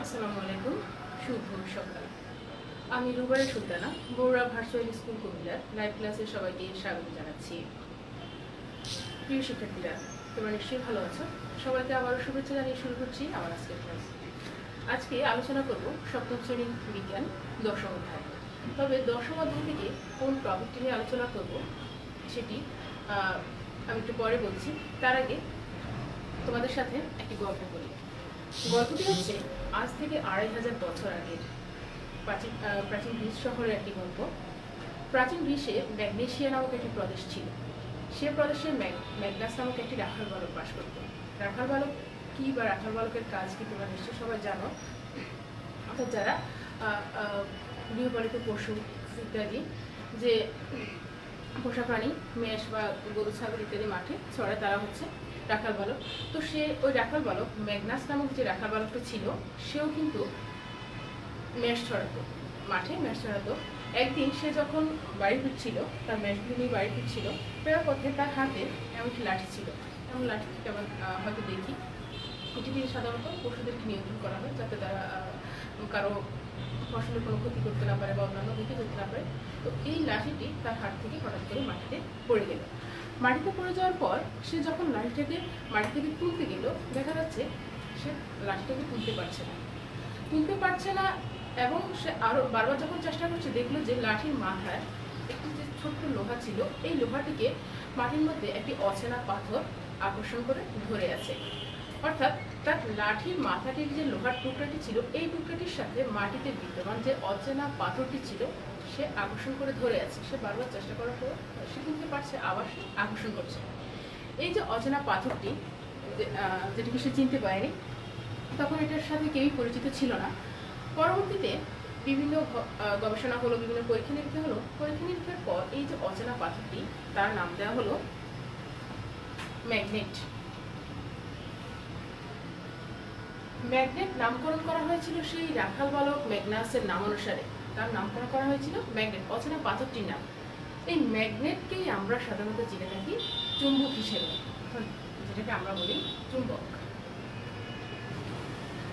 আসসালামু আলাইকুম, শুভ সকাল। আমি রুবারে সুলতানা, বগুড়া ভার্চুয়াল স্কুল কুমিল্লার লাইভ ক্লাসে সবাইকে স্বাগত জানাচ্ছি। প্রিয় শিক্ষার্থীরা, তোমরা নিশ্চয়ই ভালো আছো। সবাইকে আবারও শুভেচ্ছা জানিয়ে শুরু করছি আমার আজকের ক্লাস। আজকে আলোচনা করব সপ্তম শ্রেণী বিজ্ঞান দশম অধ্যায়। তবে দশম অধ্যায় থেকে কোন টপিকটি নিয়ে আলোচনা করব সেটি আমি একটু পরে বলছি। তার আগে তোমাদের সাথে একটি গল্প বলি। গল্পটি হচ্ছে আজ থেকে 2500 বছর আগের প্রাচীন গ্রিস শহরের একটি গল্প। প্রাচীন গ্রিসে ম্যাগনেসিয়া নামক একটি প্রদেশ ছিল। সে প্রদেশে ম্যাগনাস নামক একটি রাখাল বালক বাস করত। রাখাল বালক কি বা রাখাল বালকের কাজ কি তোমরা নিশ্চয়ই সবাই জানো। অর্থাৎ যারা গৃহপালিত পশু ইত্যাদি, যে পোষা প্রাণী, মেষ বা গরু ছাগল ইত্যাদি মাঠে ছড়ায়, তারা হচ্ছে রাখাল বালক। তো সে ওই রাখাল বালক ম্যাগনাস নামক যে রাখাল বালকটা ছিল, সেও কিন্তু মেষ ছড়াতো, মাঠে মেষ ছড়াতো। একদিন সে যখন বাড়ি ফিরছিল, তার মেষগুলো নিয়ে বাড়ি ফিরছিল, ফেরার পথে তার হাতে এমন একটি লাঠি ছিল। এমন লাঠি কেমন হয়তো দেখি, এটি দিয়ে সাধারণত পশুদেরকে নিয়ন্ত্রণ করা হয়, যাতে তারা কারো ফসলের কোনো ক্ষতি করতে না পারে বা অন্যান্য দিকে যেতে না পারে। তো এই লাঠিটি তার হাত থেকে হঠাৎ করে মাটিতে পড়ে গেল। মাটিতে পড়ে যাওয়ার পর সে যখন লাঠিটাকে মাটি থেকে তুলতে গেল, দেখা যাচ্ছে সে লাঠিটাকে তুলতে পারছে না এবং সে আরো বারবার যখন চেষ্টা করছে, দেখলো যে লাঠির মাথায় একটি যে ছোট্ট লোহা ছিল, এই লোহাটিকে মাটির মধ্যে একটি অচেনা পাথর আকর্ষণ করে ধরে আছে। অর্থাৎ তার লাঠির মাথাটির যে লোহার টুকরাটি ছিল, এই টুকরাটির সাথে মাটিতে বিদ্যমান যে অচেনা পাথরটি ছিল, সে আকর্ষণ করে ধরে আছে। সে বারবার চেষ্টা করার পর সে তুলতে পারছে, আবার সে আকর্ষণ করছে। এই যে অচেনা পাথরটি, যেটিকে সে চিনতে পারেনি, তখন এটার সাথে কেউই পরিচিত ছিল না। পরবর্তীতে বিভিন্ন গবেষণা হলো, বিভিন্ন পরীক্ষা নিরীক্ষা হলো। পরীক্ষা নিরীক্ষার পর এই যে অচেনা পাথরটি, তার নাম দেওয়া হলো ম্যাগনেট। ম্যাগনেট নামকরণ করা হয়েছিল সেই রাখাল বালক ম্যাগনাসের নাম অনুসারে। তার নামকরণ করা হয়েছিল ম্যাগনেট, অচেনা পাথরটির নাম। এই ম্যাগনেটকেই আমরা সাধারণত চিনে থাকি চুম্বক হিসেবে, যেটাকে আমরা বলি চুম্বক।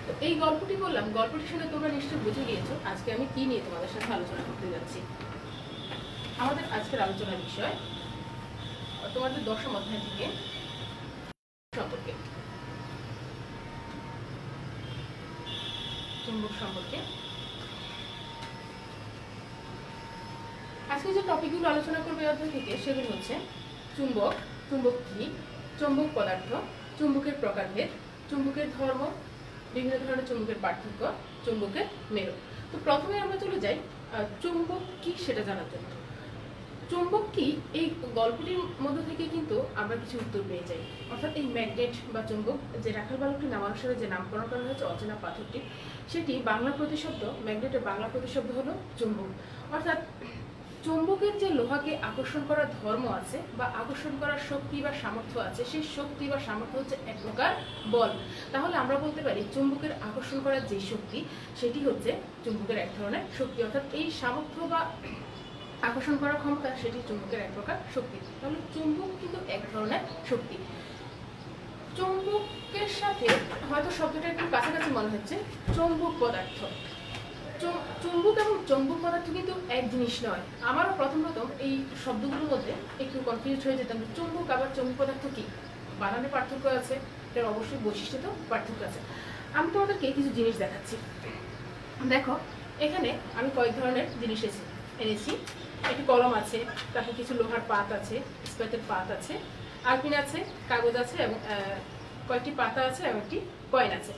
তো এই গল্পটি বললাম, গল্পটি শুনে তোমরা নিশ্চয়ই বুঝে গিয়েছো আজকে আমি কি নিয়ে তোমাদের সাথে আলোচনা করতে যাচ্ছি। আমাদের আজকের আলোচনার বিষয় তোমাদের দশম অধ্যায় থেকে সম্পর্কে, চুম্বক সম্পর্কে। আজকে যে টপিকগুলো আলোচনা করবে অধ্যায় থেকে, সেগুলো হচ্ছে চুম্বক, চুম্বক কি, চুম্বক পদার্থ, চুম্বকের প্রকারভেদ, চুম্বকের ধর্ম, বিভিন্ন ধরনের চুম্বকের পার্থক্য, চুম্বকের মেরু। তো প্রথমে আমরা চলে যাই চুম্বক কি সেটা জানার জন্য। চুম্বক কি, এই গল্পটির মধ্য থেকে কিন্তু আমরা কিছু উত্তর পেয়ে যাই। অর্থাৎ এই ম্যাগনেট বা চুম্বক, যে রাখাল বালকটির নামানুসারে যে নামকরণ করা হয়েছে অচেনা পাথরটি, সেটি বাংলা প্রতিশব্দ, ম্যাগনেটের বাংলা প্রতিশব্দ হলো চুম্বক। অর্থাৎ চুম্বকের যে লোহাকে আকর্ষণ করার ধর্ম আছে বা আকর্ষণ করার শক্তি বা সামর্থ্য আছে, সেই শক্তি বা সামর্থ্য হচ্ছে এক প্রকার বল। তাহলে আমরা বলতে পারি চুম্বকের আকর্ষণ করার যে শক্তি, সেটি হচ্ছে চুম্বকের এক ধরনের শক্তি। অর্থাৎ এই সামর্থ্য বা আকর্ষণ করার ক্ষমতা, সেটি চুম্বকের এক প্রকার শক্তি। তাহলে চুম্বক কিন্তু এক ধরনের শক্তি। চুম্বকের সাথে হয়তো শব্দটা একটু কাছাকাছি মনে হচ্ছে, চৌম্বক পদার্থ। চুম্বক এবং চৌম্বক পদার্থ কিন্তু এক জিনিস নয়। আমারও প্রথম এই শব্দগুলোর মধ্যে একটু কনফিউজ হয়ে যেতাম, চুম্বক আবার চৌম্বক পদার্থ কি, বানানে পার্থক্য আছে, এর অবশ্যই বৈশিষ্ট্যতেও পার্থক্য আছে। আমি তোমাদেরকে কিছু জিনিস দেখাচ্ছি। দেখো, এখানে আমি কয়েক ধরনের জিনিস এনেছি। একটি কলম আছে, তারপর কিছু লোহার পাত আছে, ইস্পাতের পাত আছে, আলপিন আছে, কাগজ আছে এবং কয়েকটি পাতা আছে এবং একটি কয়েন আছে।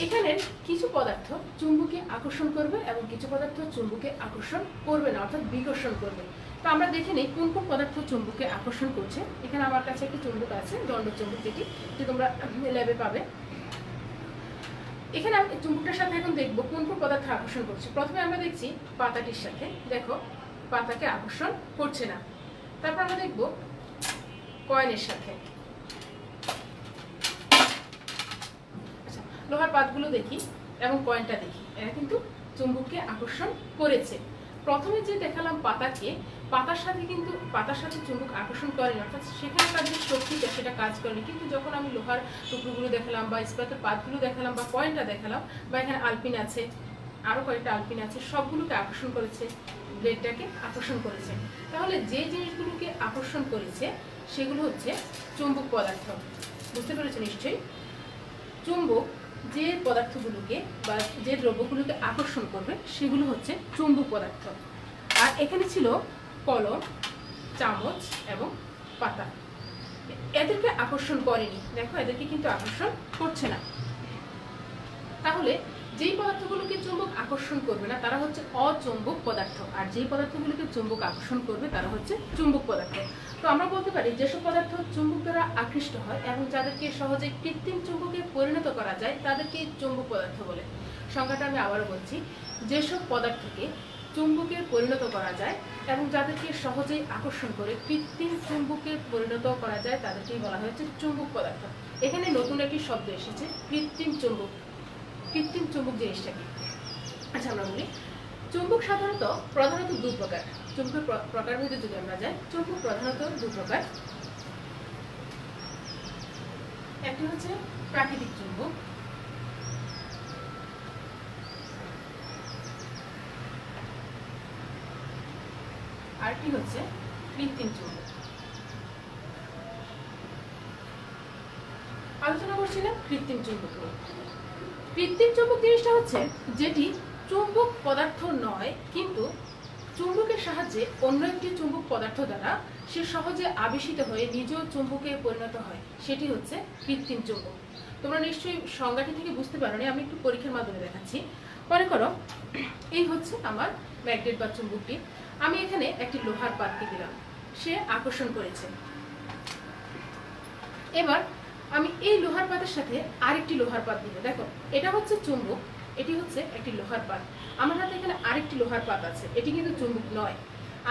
এখানে কিছু পদার্থ চুম্বকে আকর্ষণ করবে এবং কিছু পদার্থ চুম্বকে আকর্ষণ করবে না, অর্থাৎ বিকর্ষণ করবে। তো আমরা দেখে নিই কোন কোন পদার্থ চুম্বকে আকর্ষণ করছে। এখানে আমার কাছে একটি চুম্বক আছে, দণ্ড চুম্বক, যেটি তোমরা ল্যাবে পাবে। এখানে আমি চুম্বকটার সাথে এখন দেখবো কোন কোন পদার্থ আকর্ষণ করছে। প্রথমে আমরা দেখছি পাতাটির সাথে, দেখো পাতাকে আকর্ষণ করছে না। তারপর আমরা দেখবো কয়েনের সাথে। আচ্ছা, লোহার পাতগুলো দেখি এবং কয়েনটা দেখি, এরা কিন্তু চুম্বককে আকর্ষণ করেছে। প্রথমে যে দেখালাম পাতাকে, পাতার সাথে চুম্বক আকর্ষণ করেনি, অর্থাৎ সেখানে তার যে শক্তিটা সেটা কাজ করেনি। কিন্তু যখন আমি লোহার টুকরোগুলো দেখালাম বা ইস্পাতের পাতগুলো দেখালাম বা কয়েনটা দেখালাম বা এখানে আলপিন আছে, আরও কয়েকটা আলপিন আছে, সবগুলোকে আকর্ষণ করেছে, ব্লেডটাকে আকর্ষণ করেছে। তাহলে যে জিনিসগুলোকে আকর্ষণ করেছে সেগুলো হচ্ছে চুম্বক পদার্থ। বুঝতে পেরেছো নিশ্চয়ই? চুম্বক যে পদার্থগুলোকে বা যে দ্রব্যগুলোকে আকর্ষণ করবে সেগুলো হচ্ছে চুম্বক পদার্থ। আর এখানে ছিল কলম, চামচ এবং পাতা। এদেরকে আকর্ষণ করেনি, দেখো এদেরকে কিন্তু আকর্ষণ করছে না। তাহলে যেই পদার্থগুলোকে চুম্বক আকর্ষণ করবে না তারা হচ্ছে অচুম্বক পদার্থ, আর যেই পদার্থগুলোকে চুম্বক আকর্ষণ করবে তারা হচ্ছে চুম্বক পদার্থ। তো আমরা বলতে পারি যেসব পদার্থ চুম্বক দ্বারা আকৃষ্ট হয় এবং যাদেরকে সহজে কৃত্রিম চুম্বকে পরিণত করা যায় তাদেরকে চুম্বক পদার্থ বলে। সংজ্ঞাটা আমি আবারও বলছি, যেসব পদার্থকে চুম্বকে পরিণত করা যায় এবং যাদেরকে সহজেই আকর্ষণ করে কৃত্রিম চুম্বকে পরিণত করা যায় তাদেরকেই বলা হয়েছে চুম্বক পদার্থ। এখানে নতুন একটি শব্দ এসেছে, কৃত্রিম চুম্বক। কৃত্রিম চুম্বক জিনিসটা কি? আচ্ছা আমরা বলি, চুম্বক প্রধানত দু প্রকার। চুম্বকের প্রকারভেদে যদি আমরা যাই, চুম্বক প্রধানত দু প্রকার। একটি হচ্ছে প্রাকৃতিক চুম্বক, আরেকটি হচ্ছে কৃত্রিম চুম্বক। আলোচনা করছিলাম কৃত্রিম চুম্বক নিয়ে। কৃত্রিম চুম্বক জিনিসটা হচ্ছে যেটি চুম্বক পদার্থ নয়, কিন্তু চুম্বকের সাহায্যে অন্য একটি চুম্বক পদার্থ দ্বারা সে সহজে আবেশিত হয়ে নিজেও চুম্বকে পরিণত হয়, সেটি হচ্ছে কৃত্রিম চুম্বক। তোমরা নিশ্চয়ই সংজ্ঞাটি থেকে বুঝতে পারোনি, আমি একটু পরীক্ষার মাধ্যমে দেখাচ্ছি। মনে করো এই হচ্ছে আমার ম্যাগনেট বা চুম্বকটি, আমি এখানে একটি লোহার পাতকে দিলাম, সে আকর্ষণ করেছে। এবার আমি এই লোহার পাতের সাথে আরেকটি লোহার পাত দিব, দেখো এটা হচ্ছে চুম্বক, এটি হচ্ছে একটি লোহার পাত। আমার হাতে এখানে আরেকটি লোহার পাত আছে, এটি কিন্তু চুম্বক নয়।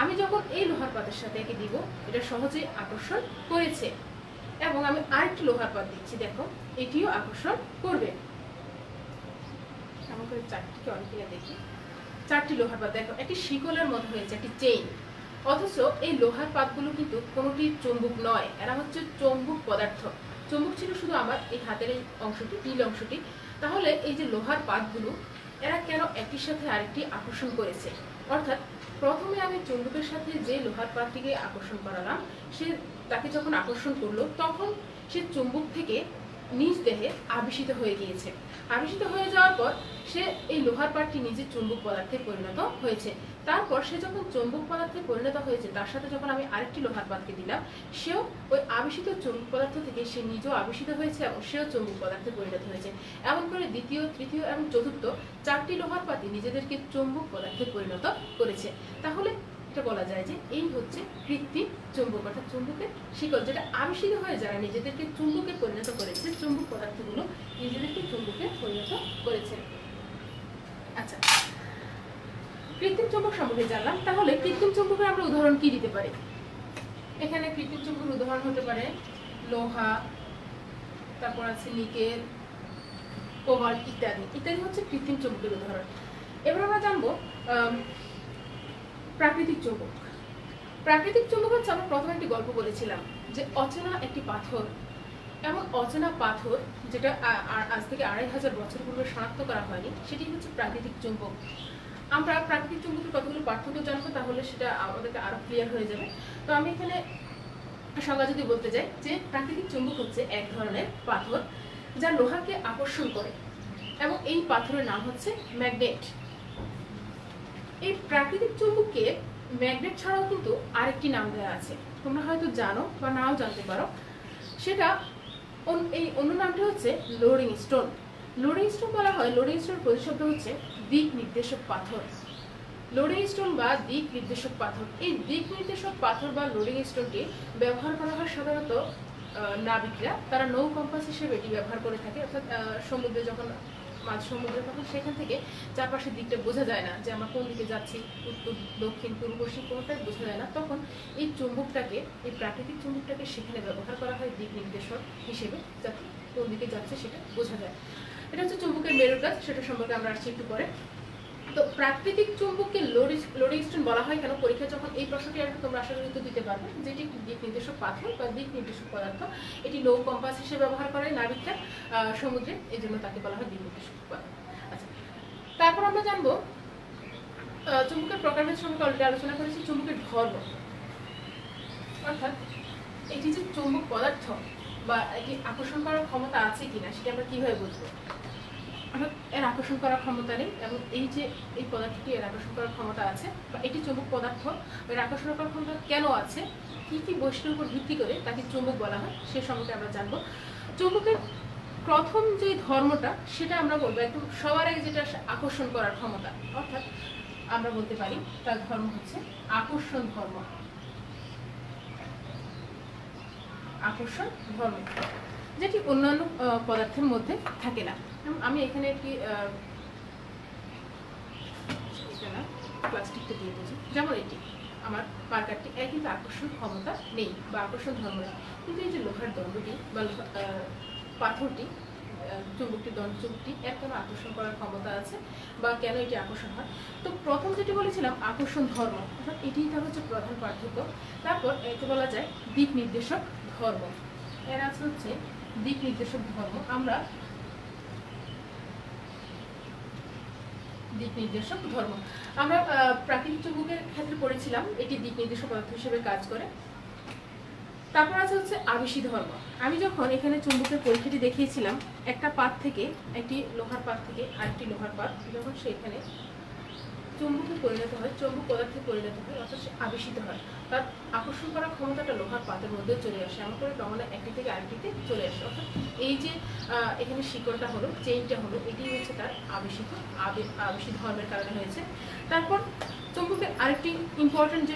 আমি যখন এই লোহার পাতের সাথে একে দিব, এটা সহজেই আকর্ষণ করেছে। এবং আমি আরেকটি লোহার পাত দিচ্ছি, দেখো এটিও আকর্ষণ করবে। আমাকে চারটিকে অনেক দেখি, চারটি লোহার পাত, দেখো একটি শিকলের মতো হয়েছে, একটি চেইন। অথচ এই লোহার পাতগুলো কিন্তু কোনোটি চুম্বক নয়, এরা হচ্ছে চুম্বক পদার্থ। চুম্বক ছিল শুধু আমার এই হাতের এই অংশটি, নীল অংশটি। তাহলে এই যে লোহার পাতগুলো, এরা কেন একটির সাথে আরেকটি আকর্ষণ করেছে? অর্থাৎ প্রথমে আমি চুম্বকের সাথে যে লোহার পাতটিকে আকর্ষণ করালাম, সে তাকে যখন আকর্ষণ করলো তখন সে চুম্বক থেকে নিজ দেহে আবেশিত হয়ে গিয়েছে। আবেশিত হয়ে যাওয়ার পর সে এই লোহার পাতটি নিজে চুম্বক পদার্থে পরিণত হয়েছে। তারপর সে যখন চুম্বক পদার্থে পরিণত হয়েছে, তার সাথে যখন আমি আরেকটি লোহার পাতকে দিলাম, সেও ওই আবেশিত চুম্বক পদার্থ থেকে সে নিজেও আবেশিত হয়েছে এবং সেও চুম্বক পদার্থে পরিণত হয়েছে। এমন করে দ্বিতীয়, তৃতীয় এবং চতুর্থ চারটি লোহার পাতই নিজেদেরকে চুম্বক পদার্থে পরিণত করেছে। তাহলে এটা বলা যায় যে এই হচ্ছে কৃত্রিম চুম্বক, অর্থাৎ চুম্বকের শিকল, যেটা আবেশিত হয়ে যারা নিজেদেরকে চুম্বকে পরিণত করেছে, চুম্বক পদার্থগুলো নিজেদেরকে চুম্বকে পরিণত করেছে। আচ্ছা, কৃত্রিম চুম্বক সম্পর্কে জানলাম। তাহলে কৃত্রিম চুম্বকের আমরা উদাহরণ কি দিতে পারি? এখানে কৃত্রিম চুম্বকের উদাহরণ হতে পারে লোহা, তারপর আছে নিকেল, কোবাল্ট ইত্যাদি ইত্যাদি হচ্ছে কৃত্রিম চুম্বকের উদাহরণ। এবার আমরা জানবো প্রাকৃতিক চুম্বক। প্রাকৃতিক চুম্বক হচ্ছে, আমরা প্রথমে একটি গল্প বলেছিলাম যে অচেনা একটি পাথর, এমন অচেনা পাথর যেটা আজ থেকে 2500 বছর পূর্বে শনাক্ত করা হয়নি, সেটি হচ্ছে প্রাকৃতিক চুম্বক। আমরা প্রাকৃতিক চুম্বকের কতগুলো পার্থক্য জানবো, তাহলে সেটা আমাদেরকে আরো ক্লিয়ার হয়ে যাবে। তো আমি এখানে সংজ্ঞা যদি বলতে যাই, যে প্রাকৃতিক চুম্বক হচ্ছে এক ধরনের পাথর যা লোহাকে আকর্ষণ করে এবং এই পাথরের নাম হচ্ছে ম্যাগনেট। এই প্রাকৃতিক চুম্বককে ম্যাগনেট ছাড়াও কিন্তু আরেকটি নাম দেওয়া আছে, তোমরা হয়তো জানো বা নাও জানতে পারো। সেটা এই অন্য নামটি হচ্ছে লোডিং স্টোন। লোডিং স্টোন বলা হয়, লোডিং স্টোন প্রতিশব্দ হচ্ছে দিক নির্দেশক পাথর। লোডিং স্টোন বা দিক নির্দেশক পাথর, এই দিক নির্দেশক পাথর বা লোডিং স্টোনটি ব্যবহার করা হয় সাধারণত নাবিকরা, তারা নৌ কম্পাস হিসেবে এটি ব্যবহার করে থাকে। অর্থাৎ সমুদ্রে যখন মাঝ সমুদ্রে, তখন সেখান থেকে চারপাশের দিকটা বোঝা যায় না যে আমরা কোন দিকে যাচ্ছি, উত্তর দক্ষিণ পূর্ব পশ্চিম কোনটাই বোঝা যায় না, তখন এই চুম্বকটাকে, এই প্রাকৃতিক চুম্বকটাকে সেখানে ব্যবহার করা হয় দিক নির্দেশক হিসেবে, যাতে কোন দিকে যাচ্ছে সেটা বোঝা যায়। এটা হচ্ছে চুম্বকের মেরুর কাজ, সেটা সম্পর্কে আমরা আসছি একটু পরে। তো প্রাকৃতিক চুম্বককে লোডিং স্টোন বলা হয় কেন, পরীক্ষায় যখন এই প্রশ্নটি আসবে তোমরা আশা করি উত্তর দিতে পারবে। যেটি দিক নির্দেশক পাথর বা দিক নির্দেশক পদার্থ, এটি নৌ কম্পাস হিসেবে ব্যবহার করে নাবিকরা সমুদ্রে, এই জন্য তাকে বলা হয় দিক নির্দেশক পদার্থ। আচ্ছা, তারপর আমরা জানবো চুম্বকের প্রকারভেদ সম্পর্কে অলরেডি আলোচনা করেছি। চুম্বকের ধর্ম, অর্থাৎ এটি যে চুম্বক পদার্থ বা এটি আকর্ষণ করার ক্ষমতা আছে কিনা সেটা আমরা কিভাবে বুঝবো। অর্থাৎ এর আকর্ষণ করার ক্ষমতা নেই, এবং এই যে এই পদার্থটি এর আকর্ষণ করার ক্ষমতা আছে, বা এটি চুম্বক পদার্থ, এর আকর্ষণ করার ক্ষমতা কেন আছে, কি কি বৈশিষ্ট্যের উপর ভিত্তি করে তাকে চুম্বক বলা হয় সে সম্পর্কে আমরা জানবো। চুম্বকের প্রথম যে ধর্মটা সেটা আমরা বলবো একদম সবার আগে, যেটা আকর্ষণ করার ক্ষমতা, অর্থাৎ আমরা বলতে পারি তার ধর্ম হচ্ছে আকর্ষণ ধর্ম। আকর্ষণ ধর্ম যেটি অন্যান্য পদার্থের মধ্যে থাকে না। আমি এখানে একটি প্লাস্টিকটা দিয়ে দিয়েছি, যেমন এটি আমার মার্কারটি, এর কিন্তু আকর্ষণ ক্ষমতা নেই বা আকর্ষণ ধর্ম নেই, কিন্তু এই যে লোহার দণ্ডটি বা পাথরটি, চুম্বকটি দণ্ডচুম্বকটি, এর কেন আকর্ষণ করার ক্ষমতা আছে বা কেন এটি আকর্ষণ হয়। তো প্রথম যেটি বলেছিলাম আকর্ষণ ধর্ম, অর্থাৎ এটিই তার হচ্ছে প্রধান পার্থক্য। তারপর একে বলা যায় দিক নির্দেশক ধর্ম, এর আছে হচ্ছে দিক নির্দেশক ধর্ম। আমরা দিক নির্দেশক ধর্ম আমরা প্রাকৃতিক চুম্বকের ক্ষেত্রে পড়েছিলাম, এটি দিক নির্দেশক পদার্থ হিসেবে কাজ করে। তারপর আছে হচ্ছে আবেশী ধর্ম। আমি যখন এখানে চুম্বকের পরীক্ষাটি দেখিয়েছিলাম, একটা পাত থেকে, একটি লোহার পাত থেকে আরেকটি লোহার পাত যখন সেখানে চুম্বকে পরিণত হয়, চুম্বক পদার্থে পরিণত হয়, অর্থাৎ সে আবেশিত হয়, তার আকর্ষণ করার ক্ষমতাটা লোহার পাতের মধ্যে চলে আসে, এমন করে ক্রমে একটি থেকে আরেকটিতে চলে আসে। অর্থাৎ এই যে এখানে শিকড়টা হলো, চেইনটা হলো, এটি হচ্ছে তার আবেশী ধর্মের কারণে হয়েছে। তারপর চুম্বকের আরেকটি ইম্পর্টেন্ট যে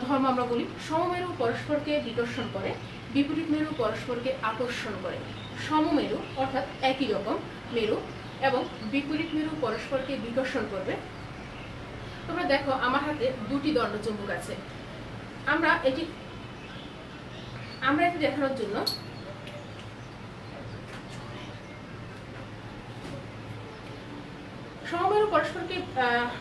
ধর্ম আমরা বলি, সমমেরু পরস্পরকে বিকর্ষণ করে, বিপরীত মেরু পরস্পরকে আকর্ষণ করে। সমমেরু অর্থাৎ একই রকম মেরু এবং বিপরীত মেরু পরস্পরকে বিকর্ষণ করবে। তোমরা দেখো আমার হাতে দুটি দণ্ড চুম্বক আছে, আমরা এটি দেখানোর জন্য সমমেরু পরস্পরকে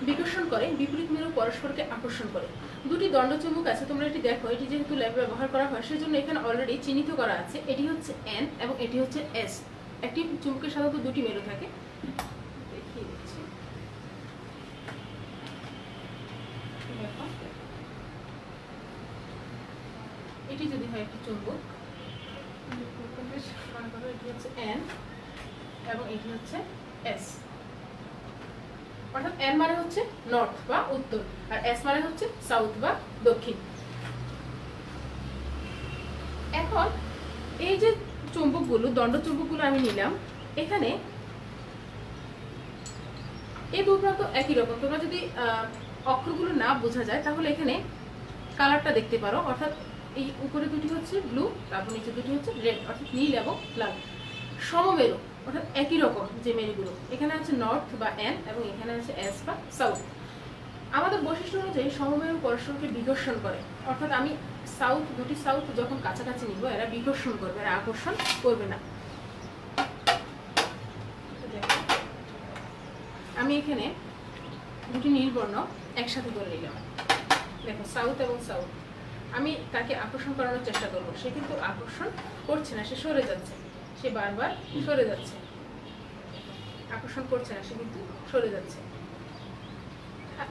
বিকর্ষণ করে, বিপরীত মেরু পরস্পরকে আকর্ষণ করে। দুটি দণ্ড চুম্বক আছে, তোমরা এটি দেখো, এটি যেহেতু ল্যাবে ব্যবহার করা হয় সেজন্য এখানে অলরেডি চিহ্নিত করা আছে, এটি হচ্ছে এন এবং এটি হচ্ছে এস। একটি চুম্বকের সাধারণত দুটি মেরু থাকে, দেখিয়ে দিচ্ছি। এটি যদি হয় একটি চুম্বক, এটি হচ্ছে এন এবং এটি হচ্ছে এস, অর্থাৎ এন মানে হচ্ছে নর্থ বা উত্তর আর এস মানে হচ্ছে সাউথ বা দক্ষিণ। এখন এই যে চুম্বকগুলো, দণ্ড চুম্বকগুলো আমি নিলাম, এখানে এই দুই প্রান্ত একই রকম। তোমরা যদি অক্ষরগুলো না বোঝা যায় তাহলে এখানে কালারটা দেখতে পারো, অর্থাৎ এই উপরে দুটি হচ্ছে ব্লু, তারপর নিচে দুটি হচ্ছে রেড, অর্থাৎ নীল এবং লাল। সমমেরু অর্থাৎ একই রকম যে মেরুগুলো, এখানে আছে নর্থ বা এন এবং এখানে আছে এস বা সাউথ। আমাদের বৈশিষ্ট্য অনুযায়ী সমমেরু পরস্পরকে বিকর্ষণ করে, অর্থাৎ আমি দুটি সাউথ যখন কাছাকাছি নিব এরা বিকর্ষণ করবে, এরা আকর্ষণ করবে না। আমি এখানে দুটি নীল বর্ণ একসাথে করে নিলাম, দেখো সাউথ এবং সাউথ। আমি তাকে আকর্ষণ করানোর চেষ্টা করবো, সে কিন্তু আকর্ষণ করছে না, সে সরে যাচ্ছে, সে বারবার সরে যাচ্ছে, আকর্ষণ করছে না, সে কিন্তু সরে যাচ্ছে।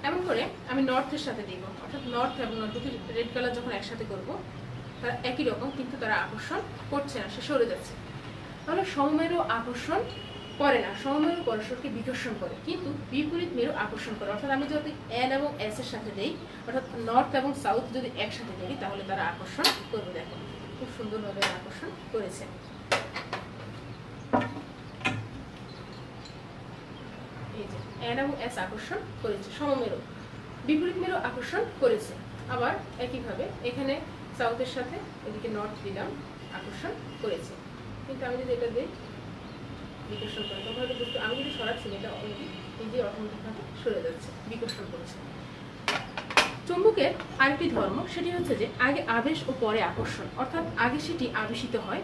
এমন করে আমি নর্থের সাথে দিব, অর্থাৎ নর্থ এবং নর্থ দুটি রেড কালার যখন একসাথে করব, তারা একই রকম কিন্তু তারা আকর্ষণ করছে না, সে সরে যাচ্ছে। তাহলে সমমেরু আকর্ষণ করে না, সমমেরু পরস্পরকে বিকর্ষণ করে, কিন্তু বিপরীত মেরু আকর্ষণ করে। অর্থাৎ আমি যদি এন এবং এস এর সাথে দেই, অর্থাৎ নর্থ এবং সাউথ যদি একসাথে দেই তাহলে তারা আকর্ষণ করবে। দেখো খুব সুন্দরভাবে আকর্ষণ করেছে। এই যে এন এবং এস আকর্ষণ করেছে, সমমেরু। বিপরীত মেরু আকর্ষণ করেছে। আবার একইভাবে এখানে সাউথের সাথে এদিকে নর্থ দিলাম, আকর্ষণ করেছে। কিন্তু আমি যদি এটা দিই বিকর্ষণ করে, তোমরা হয়তো বুঝতে, আমি যদি সরাচ্ছি এটা অলরেডি নিজে অটোমেটিকভাবে সরে যাচ্ছে, বিকর্ষণ করছে। চুম্বকের আরেকটি ধর্ম, সেটি হচ্ছে যে আগে আবেশ ও পরে আকর্ষণ, অর্থাৎ আগে সেটি আবেশিত হয়,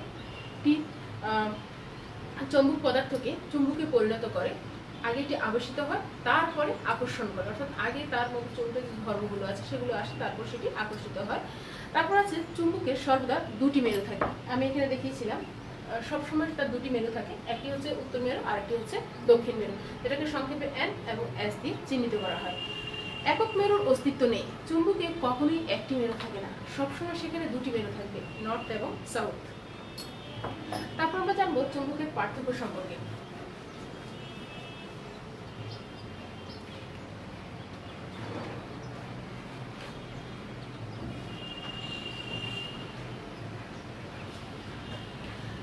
চুম্বক পদার্থকে চুম্বকে পরিণত করে, আগে এটি আবেশিত হয়, তারপরে আকর্ষণ করে, অর্থাৎ আগে তার মধ্যে চুম্বকের যে ধর্মগুলো আছে সেগুলো আসে, তারপর সেটি আকর্ষিত হয়। তারপর আছে চুম্বকের সর্বদা দুটি মেরু থাকে। আমি এখানে দেখিয়েছিলাম সবসময় তার দুটি মেরু থাকে, একটি হচ্ছে উত্তর মেরু আর একটি হচ্ছে দক্ষিণ মেরু, যেটাকে সংক্ষেপে এন এবং এস দিয়ে চিহ্নিত করা হয়। একক মেরুর অস্তিত্ব নেই, চুম্বকে কখনোই একটি মেরু থাকে না, সবসময় সেখানে দুটি মেরু থাকবে, নর্থ এবং সাউথ। তারপর আমরা জানবো চুম্বকের পার্থক্য সম্পর্কে।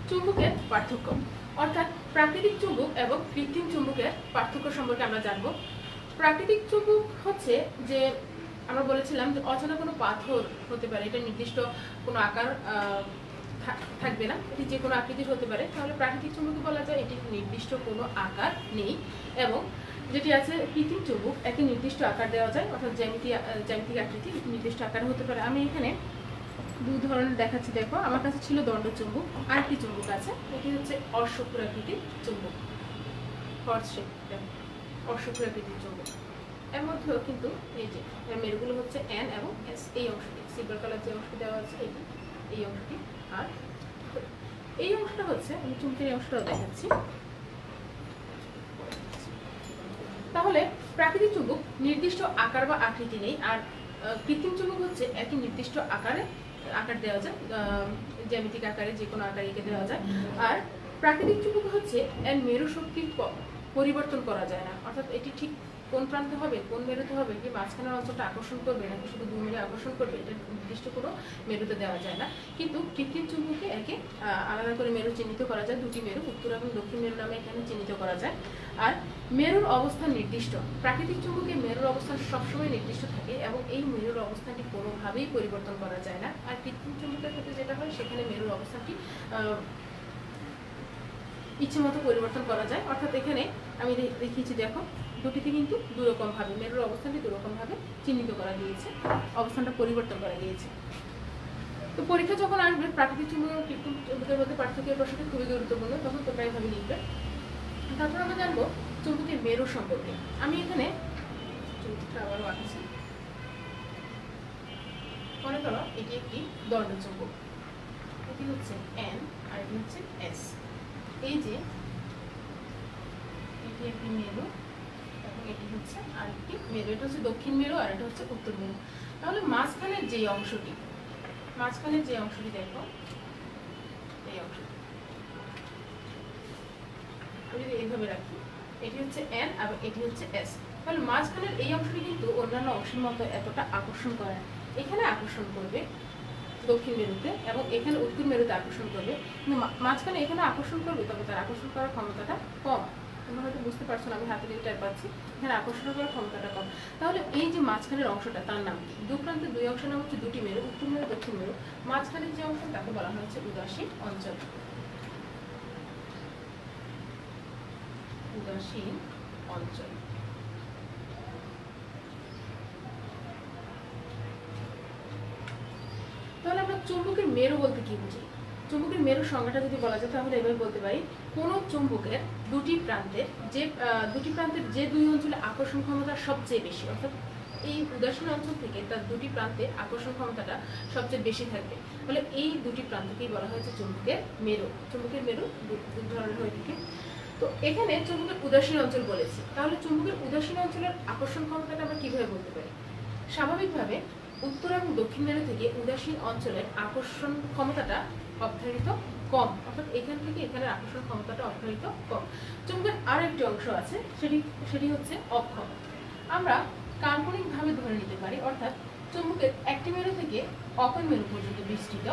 চুম্বকের পার্থক্য, অর্থাৎ প্রাকৃতিক চুম্বক এবং কৃত্রিম চুম্বকের পার্থক্য সম্পর্কে আমরা জানবো। প্রাকৃতিক চুম্বক হচ্ছে যে আমরা বলেছিলাম যে অচেনা কোনো পাথর হতে পারে, এটা নির্দিষ্ট কোনো আকার থাকবে না, এটি যে কোনো আকৃতির হতে পারে, তাহলে প্রাকৃতিক চুম্বক বলা যায় এটি নির্দিষ্ট কোনো আকার নেই। এবং যেটি আছে কৃত্রিম চুম্বক, একটি নির্দিষ্ট আকার দেওয়া যায়, অর্থাৎ জ্যামিতিক আকৃতি নির্দিষ্ট আকারে হতে পারে। আমি এখানে দুই ধরনের দেখাচ্ছি, দেখো আমার কাছে ছিল দণ্ড চুম্বক, আর একটি চুম্বক আছে, এটি হচ্ছে অশ্বক্ষুরাকৃতির চুম্বক, হর্স শেপ, অশ্বক্ষুরাকৃতির চুম্বক। এর মধ্যেও কিন্তু এই যে মেরুগুলো হচ্ছে এন এবং এস, এই অংশটি সিলভার কালার যে অংশটি দেওয়া আছে এটি, এই অংশটি, আর এই অংশটা হচ্ছে, আমি চুম্বকের এই অংশটাও দেখাচ্ছি। তাহলে প্রাকৃতিক চুম্বক নির্দিষ্ট আকার বা আকৃতি নেই, আর কৃত্রিম চুম্বক হচ্ছে একই নির্দিষ্ট আকার দেওয়া যায়, জ্যামিতিক আকারে যে কোনো আকারে এঁকে দেওয়া যায়। আর প্রাকৃতিক চুম্বক হচ্ছে এর মেরু শক্তির পরিবর্তন করা যায় না, অর্থাৎ এটি ঠিক কোন প্রান্তে হবে, কোন মেরুতে হবে, কি মাঝখানের অঞ্চলটা আকর্ষণ করবে নাকি শুধু দুই মেরু আকর্ষণ করবে, এটা নির্দিষ্ট কোনো মেরুতে দেওয়া যায় না। কিন্তু কৃত্রিম চুম্বকে একে আলাদা করে মেরু চিহ্নিত করা যায়, দুটি মেরু উত্তর এবং দক্ষিণ মেরু নামে এখানে চিহ্নিত করা যায়। আর মেরুর অবস্থান নির্দিষ্ট, প্রাকৃতিক চুম্বকে মেরুর অবস্থান সবসময় নির্দিষ্ট থাকে এবং এই মেরুর অবস্থানটি কোনোভাবেই পরিবর্তন করা যায় না। আর কৃত্রিম চুম্বকের ক্ষেত্রে যেটা হয়, সেখানে মেরুর অবস্থানটি ইচ্ছে মতো পরিবর্তন করা যায়, অর্থাৎ এখানে আমি দেখিয়েছি, দেখো দুটিতে কিন্তু দুরকম ভাবে মেরুর অবস্থানটি দুরকম ভাবে চিহ্নিত করা গিয়েছে, অবস্থানটা পরিবর্তন করা গিয়েছে। তো পরীক্ষা যখন আসবে প্রাকৃতিক চুম্বক এবং কৃত্রিম চুম্বকের মধ্যে পার্থক্যের প্রশ্নটি খুবই গুরুত্বপূর্ণ, তখন তোমরা এইভাবে লিখবে। তারপর আমরা জানবো চুম্বকের মেরু সম্পর্কে। আমি এখানে চুম্বকটা আবারও আঁকছি। মনে করো এটি একটি দণ্ড চুম্বক, এটি হচ্ছে এন আর এটি হচ্ছে এস। এই যে এটি একটি মেরু এবং এটি হচ্ছে আরেকটি মেরু, এটা হচ্ছে দক্ষিণ মেরু আর এটা হচ্ছে উত্তর মেরু। তাহলে মাঝখানের যে অংশটি দেখো, এই অংশটি আমি যদি এইভাবে রাখি, এটি হচ্ছে এন এবং এটি হচ্ছে এস, তাহলে মাঝখানের এই অংশটি কিন্তু অন্যান্য অংশের মতো এতটা আকর্ষণ করে না। এখানে আকর্ষণ করবে দক্ষিণ মেরুতে এবং এখানে উত্তর মেরুতে আকর্ষণ করবে, কিন্তু মাঝখানে এখানে আকর্ষণ করবে, তবে তার আকর্ষণ করার ক্ষমতাটা কম। তোমরা হয়তো বুঝতে পারছো না, আমি হাতে দিয়ে টের পাচ্ছি, এখানে আকর্ষণ করার ক্ষমতাটা কম। তাহলে এই যে মাঝখানের অংশটা, তার নাম কি? দু প্রান্তে দুই অংশের নাম হচ্ছে দুটি মেরু, উত্তর মেরু দক্ষিণ মেরু। মাঝখানের যে অংশ তাকে বলা হয়েছে উদাসীন অঞ্চল। উদাসীন অঞ্চল। তাহলে আমরা চুম্বকের মেরু বলতে কি বুঝি? চুম্বকের মেরুর সংজ্ঞাটা যদি বলা যায় তাহলে এভাবে বলতে পারি, কোন চুম্বকের দুটি প্রান্তের যে দুই অঞ্চলে আকর্ষণ ক্ষমতা সবচেয়ে বেশি, অর্থাৎ এই উদাসীন অঞ্চল থেকে তার দুটি প্রান্তে আকর্ষণ ক্ষমতাটা সবচেয়ে বেশি থাকবে, ফলে এই দুটি প্রান্তকেই বলা হয়েছে চুম্বকের মেরু। চুম্বকের মেরু দুই ধরনের হয়ে থাকে। তো এখানে চুম্বকের উদাসীন অঞ্চল বলেছি, তাহলে চুম্বকের উদাসীন অঞ্চলের আকর্ষণ ক্ষমতাটা আমরা কিভাবে বলতে পারি? স্বাভাবিকভাবে উত্তর এবং দক্ষিণ মেরু থেকে উদাসীন অঞ্চলের আকর্ষণ ক্ষমতাটা অপেক্ষাকৃত কম, অর্থাৎ এখান থেকে এখানের আকর্ষণ ক্ষমতাটা অপেক্ষাকৃত কম। চুম্বকের আরো একটি অংশ আছে, সেটি হচ্ছে অক্ষ। আমরা কাল্পনিকভাবে ধরে নিতে পারি, অর্থাৎ চুম্বকের একটি মেরু থেকে অপর মেরু পর্যন্ত বিস্তৃত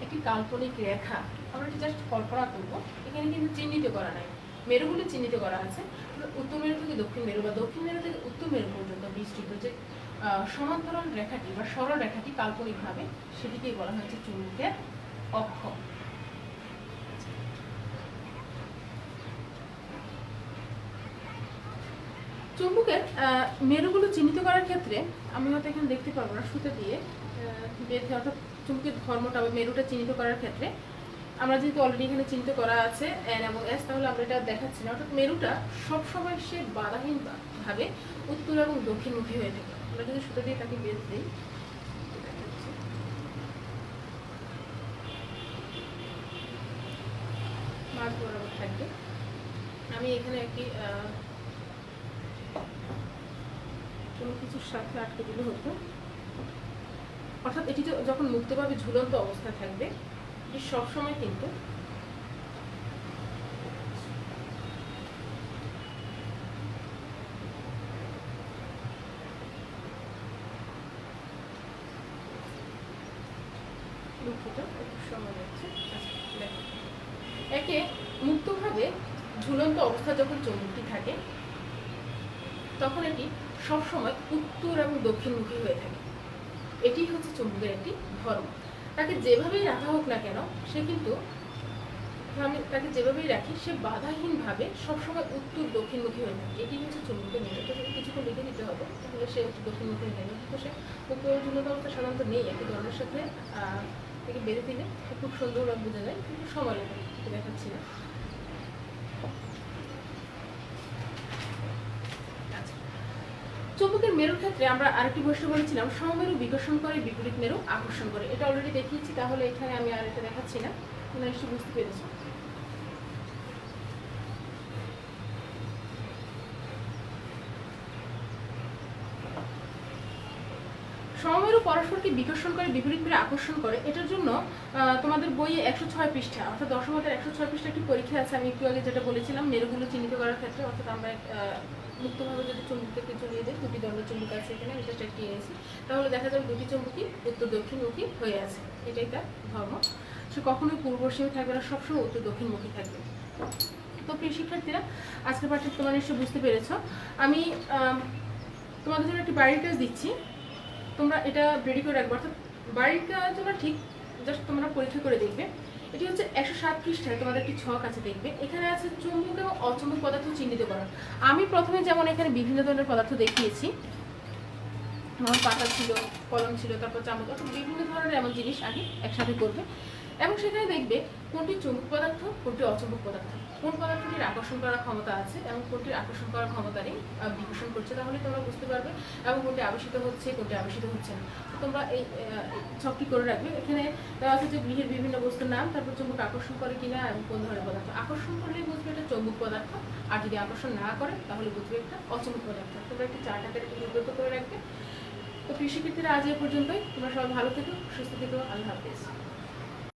একটি কাল্পনিক রেখা আমরা জাস্ট কল্পনা করবো, এখানে কিন্তু চিহ্নিত করা নাই, মেরুগুলি চিহ্নিত করা আছে। উত্তর মেরু থেকে দক্ষিণ মেরু বা দক্ষিণ মেরু থেকে উত্তর মেরু পর্যন্ত বিস্তৃত যে সমান্তরাল রেখাটি বা সরল রেখাটি কাল্পনিকভাবে, সেটিকেই বলা হয়েছে চুম্বকের অক্ষ। চুম্বকের মেরুগুলো চিহ্নিত করার ক্ষেত্রে আমি হয়তো এখানে দেখতে পারবো না, সুতা দিয়ে বেঁধে, অর্থাৎ চুম্বকের ধর্মটা বা মেরুটা চিহ্নিত করার ক্ষেত্রে আমরা যেহেতু অলরেডি এখানে চিহ্নিত করা আছে এন এবং এস, তাহলে আমরা এটা দেখাচ্ছি না। অর্থাৎ মেরুটা সবসময় সে বাধাহীন ভাবে উত্তর এবং দক্ষিণমুখী হয়ে থাকে। আমরা যদি সুতো দিয়ে তাকে বেঁধে দিই, মাঝ বরাবর থাকবে। আমি এখানে একটি কোনো কিছুর সাথে আটকে দিলে হতো। অর্থাৎ এটি যখন মুক্তভাবে ঝুলন্ত অবস্থা থাকবে, এটি সবসময় কিন্তু একে মুক্তভাবে ঝুলন্ত অবস্থা যখন চুম্বকটি থাকে, তখন এটি সবসময় উত্তর এবং দক্ষিণমুখী হয়ে থাকে। এটি হচ্ছে চুম্বকের একটি ধর্ম। তাকে যেভাবেই রাখা হোক না কেন, সে কিন্তু আমি তাকে যেভাবেই রাখি, সে বাধাহীনভাবে সবসময় উত্তর দক্ষিণমুখী হয়ে থাকে। এটি হচ্ছে চুম্বকের নিয়ম। তো সেটা কিছুক্ষণ লিখে দিতে হবে, তাহলে সে উত্তর দক্ষিণমুখী হয়ে থাকে। কিন্তু সে উত্তর ঝুলন্ত অবস্থা সাধারণত নেই। একটি ধর্মের সাথে থেকে বেঁধে দিলে খুব সুন্দরভাবে বোঝা যায়, কিন্তু সময় লাগে, দেখাচ্ছি না। চুম্বকের মেরুর ক্ষেত্রে আমরা আরেকটি বৈশিষ্ট্য বলেছিলাম, সমমেরু বিকর্ষণ করে, বিপরীত মেরু আকর্ষণ করে। এটা অলরেডি দেখিয়েছি, তাহলে এখানে আমি আর এটা দেখাচ্ছি না। তোমরা নিশ্চয়ই বুঝতে পেরেছো। সমমেরু পরস্পরকে বিকর্ষণ করে, বিপরীত মেরু আকর্ষণ করে। এটার জন্য তোমাদের বইয়ে 106 পৃষ্ঠা, অর্থাৎ দশম অধ্যায়ের 106 পৃষ্ঠা একটি পরীক্ষা আছে। আমি একটু আগে যেটা বলেছিলাম, মেরুগুলো চিহ্নিত করার ক্ষেত্রে, অর্থাৎ আমরা মুক্তভাবে যদি চুম্বককে ঝুলিয়ে দিই, দুটি দণ্ড চুম্বক আছে এখানে, এটা একটি এনেছি, তাহলে দেখা যাবে দুটি চুম্বকই উত্তর দক্ষিণমুখী হয়ে আছে। এটাই তার ধর্ম। সে কখনোই পূর্বসীমে থাকবে না, সবসময় উত্তর দক্ষিণমুখী থাকবে। তো প্রিয় শিক্ষার্থীরা, আজকের পাঠে তোমরা নিশ্চয়ই বুঝতে পেরেছো। আমি তোমাদের জন্য একটি বাড়ির কাজ দিচ্ছি, তোমরা এটা রেডি করে রাখবো। অর্থাৎ বাড়ির কাজ তোমরা ঠিক জাস্ট তোমরা পরীক্ষা করে দেখবে। এটি হচ্ছে 107 পৃষ্ঠায় তোমাদের একটি ছক আছে, দেখবে এখানে আছে চুম্বক এবং অচুম্বক পদার্থ চিহ্নিত করা। আমি প্রথমে যেমন এখানে বিভিন্ন ধরনের পদার্থ দেখিয়েছি, আমার পাতা ছিল, কলম ছিল, তারপর চামচ, অর্থাৎ বিভিন্ন ধরনের এমন জিনিস আগে একসাথে করবে এবং সেখানে দেখবে কোনটি চুম্বক পদার্থ, কোনটি অচুম্বক পদার্থ, কোন পদার্থটির আকর্ষণ করার ক্ষমতা আছে এবং কোনটির আকর্ষণ করার ক্ষমতা নেই, বিকর্ষণ করছে, তাহলে তোমরা বুঝতে পারবে, এবং কোনটি আবেশিত হচ্ছে, কোনটি আবেশিত হচ্ছে না। তোমরা এই ছকটি করে রাখবে। এখানে দেওয়া আছে যে গৃহের বিভিন্ন বস্তুর নাম, তারপর চুম্বক আকর্ষণ করে কিনা এবং কোন ধরনের পদার্থ। আকর্ষণ করলেই বুঝবে এটা চুম্বক পদার্থ, আর যদি আকর্ষণ না করে তাহলে বুঝবে একটা অচুম্বক পদার্থ। তোমরা একটি চার্ট আকারে লিপিবদ্ধ করে রাখবে। তো প্রিয় শিক্ষার্থীরা, আজ এ পর্যন্তই। তোমরা সবাই ভালো থেকো, সুস্থ থেকো। আল্লাহ হাফেজ।